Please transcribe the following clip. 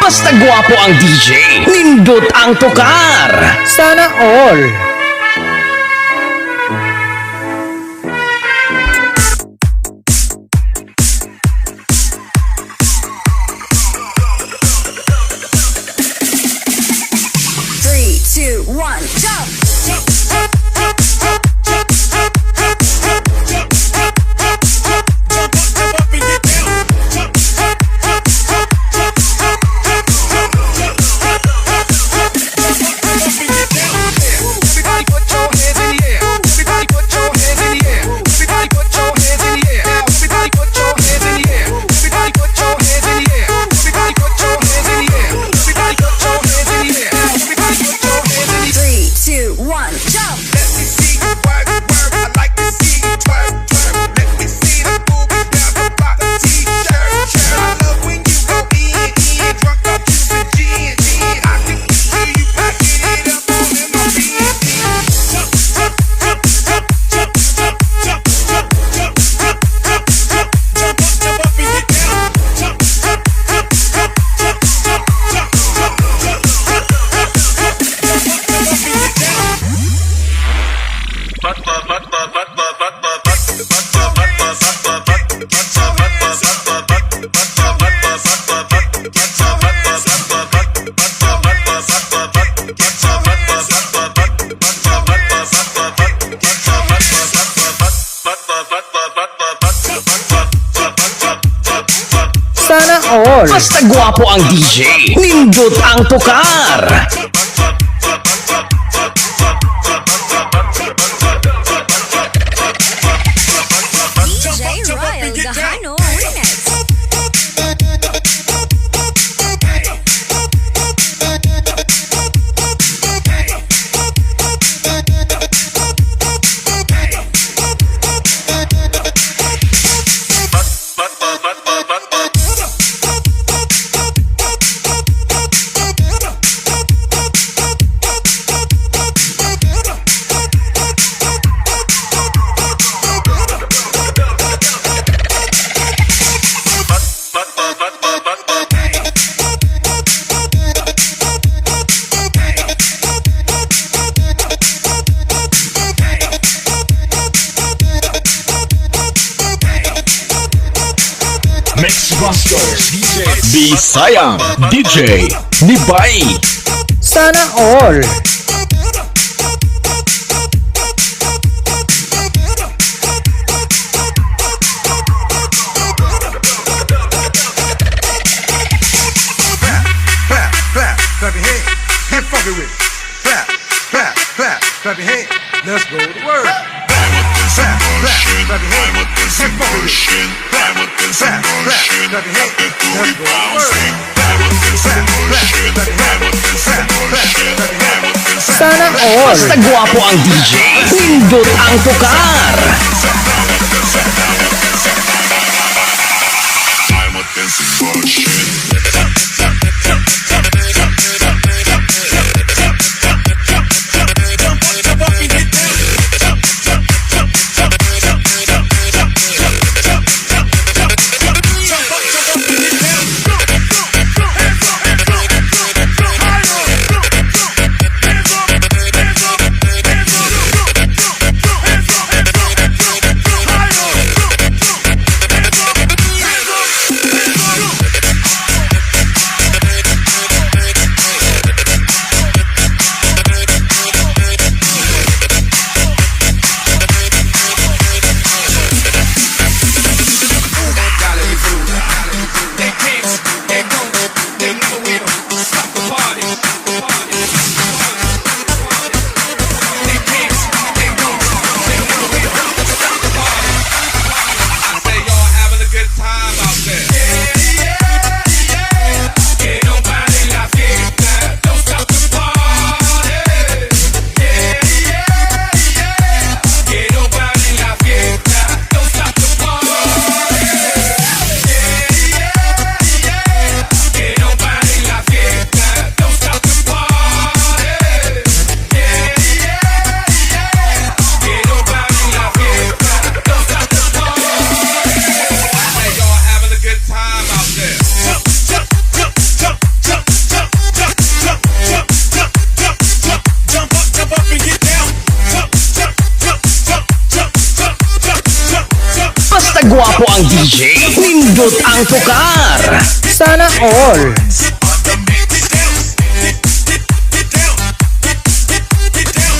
Basta gwapo ang DJ, nindot ang tukar. Sana all. Three, two, one, jump! Three, two, one, jump! Let me see you work, work. I like to see you twerk, twerk. Let me see the boobies grab a block of t-shirt, shirt. I love when you go in, drunk up juice and gin, gin. I can hear you packing it up all in my BNB. Jump, jump, jump, jump, jump, jump, jump, jump, jump, jump, jump, jump, jump, jump up and get down. Jump, jump, jump, jump, jump, jump, jump, jump, jump, jump, jump, jump up and get down. Sana all. Basta gwapo ang DJ, nindot ang tukar. DJ Royal Gahano Remix. Mix Masters DJ Bisayang DJ Nibay. Sana all. Clap, clap, clap your hands. Get funky with it. Clap, clap, clap, clap your hands. Let's go to work. Clap, clap, clap your hands. Get funky with it. Clap, clap, clap, clap your hands. Let's go to work. Clap, clap, clap, clap your hands. Clap, clap, clap your hands. Sana all. Basta gwapo ang DJ, nindot ang tukar. Basta gwapo ang DJ, nindot ang tukar. Sana all.